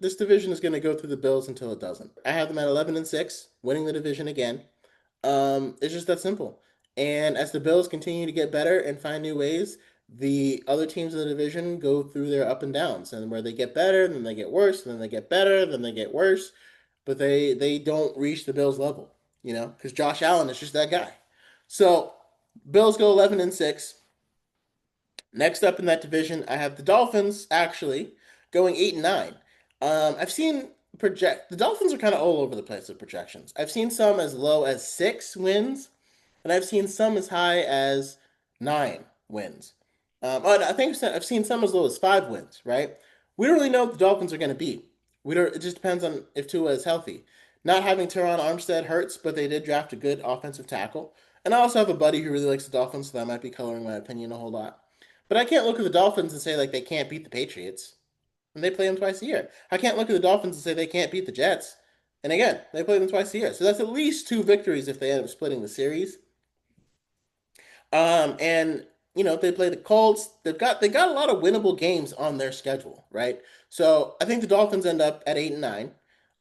this division is going to go through the Bills until it doesn't. I have them at 11-6, winning the division again. It's just that simple. And as the Bills continue to get better and find new ways, the other teams in the division go through their up and downs, and where they get better, then they get worse, then they get better, then they get worse, but they don't reach the Bills level, because Josh Allen is just that guy. So Bills go 11-6. Next up in that division, I have the Dolphins actually going 8-9. I've seen project the Dolphins are kind of all over the place with projections. I've seen some as low as 6 wins, and I've seen some as high as 9 wins. I think I've seen some as low as 5 wins. Right? We don't really know what the Dolphins are going to be. We don't. It just depends on if Tua is healthy. Not having Teron Armstead hurts, but they did draft a good offensive tackle. And I also have a buddy who really likes the Dolphins, so that might be coloring my opinion a whole lot. But I can't look at the Dolphins and say like they can't beat the Patriots. And they play them twice a year. I can't look at the Dolphins and say they can't beat the Jets. And again, they play them twice a year. So that's at least 2 victories if they end up splitting the series. And they play the Colts. They got a lot of winnable games on their schedule, right? So I think the Dolphins end up at 8-9.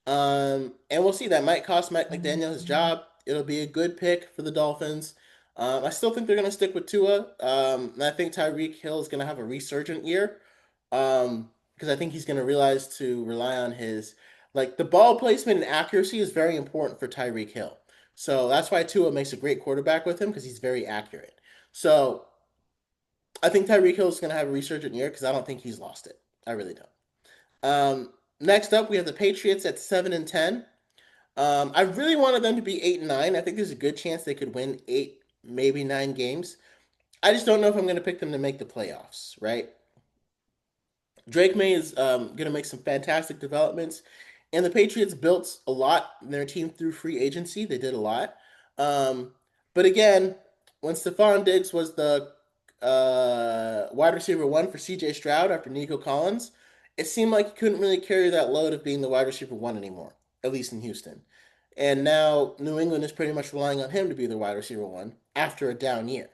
And we'll see. That might cost Mike McDaniel his job. It'll be a good pick for the Dolphins. I still think they're going to stick with Tua. And I think Tyreek Hill is going to have a resurgent year. Because I think he's going to realize to rely on his the ball placement and accuracy is very important for Tyreek Hill. So that's why Tua makes a great quarterback with him because he's very accurate. So I think Tyreek Hill is going to have a resurgent year because I don't think he's lost it. I really don't. Next up, we have the Patriots at 7-10. I really wanted them to be 8-9. I think there's a good chance they could win 8, maybe 9 games. I just don't know if I'm going to pick them to make the playoffs, right? Drake May is going to make some fantastic developments, and the Patriots built a lot in their team through free agency. They did a lot, um, but again, when Stephon Diggs was the wide receiver one for C.J. Stroud after Nico Collins, it seemed like he couldn't really carry that load of being the wide receiver one anymore, at least in Houston. And now New England is pretty much relying on him to be the wide receiver one after a down year.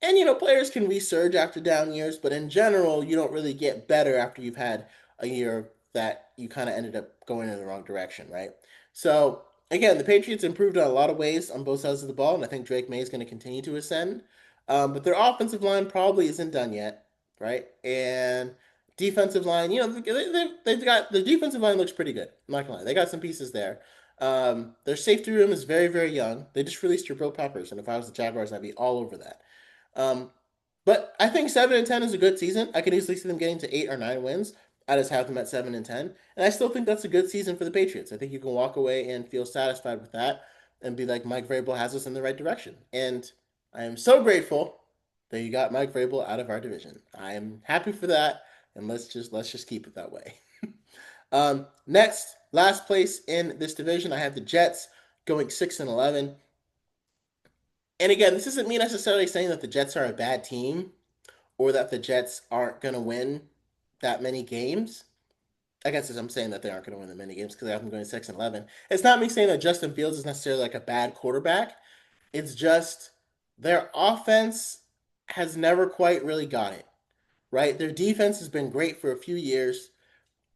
And players can resurge after down years, but in general, you don't really get better after you've had a year that you kind of ended up going in the wrong direction, right? So again, the Patriots improved in a lot of ways on both sides of the ball, and I think Drake May is going to continue to ascend. But their offensive line probably isn't done yet, right? And defensive line, they've got the defensive line looks pretty good. I'm not gonna lie, they got some pieces there. Their safety room is very, very young. They just released Jabril Peppers, and if I was the Jaguars, I'd be all over that. Um, but I think 7-10 is a good season. I could easily see them getting to 8 or 9 wins. I just have them at 7-10, and I still think that's a good season for the Patriots. I think you can walk away and feel satisfied with that, and be like, Mike Vrabel has us in the right direction. And I am so grateful that you got Mike Vrabel out of our division. I am happy for that, and let's just keep it that way. Next, last place in this division, I have the Jets going 6-11. And again, this isn't me necessarily saying that the Jets are a bad team or that the Jets aren't going to win that many games. I guess I'm saying that they aren't going to win that many games because I have them going 6-11. It's not me saying that Justin Fields is necessarily like a bad quarterback. It's just their offense has never quite really got it, right? Their defense has been great for a few years.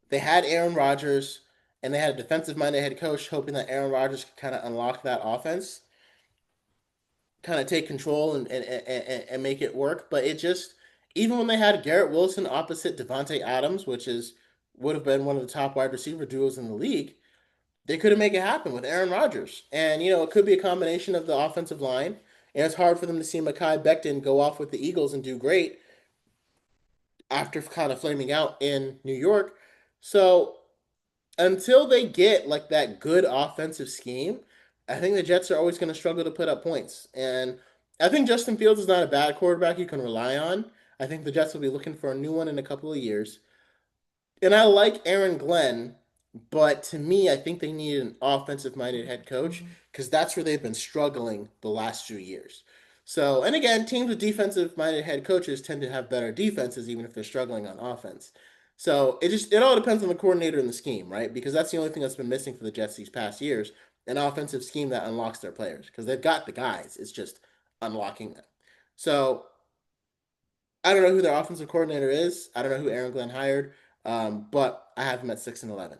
They had Aaron Rodgers and they had a defensive minded head coach hoping that Aaron Rodgers could kind of unlock that offense, kind of take control and make it work. But it just, even when they had Garrett Wilson opposite Devontae Adams, which is would have been one of the top wide receiver duos in the league, they couldn't make it happen with Aaron Rodgers. And it could be a combination of the offensive line. And it's hard for them to see Mekhi Becton go off with the Eagles and do great after kind of flaming out in New York. So until they get like that good offensive scheme, I think the Jets are always going to struggle to put up points. And I think Justin Fields is not a bad quarterback you can rely on. I think the Jets will be looking for a new one in a couple of years. And I like Aaron Glenn, but to me, I think they need an offensive minded head coach because that's where they've been struggling the last few years. So, and again, teams with defensive minded head coaches tend to have better defenses, even if they're struggling on offense. So it all depends on the coordinator and the scheme, right? Because that's the only thing that's been missing for the Jets these past years, an offensive scheme that unlocks their players because they've got the guys. It's just unlocking them. So I don't know who their offensive coordinator is. I don't know who Aaron Glenn hired. But I have him at 6-11.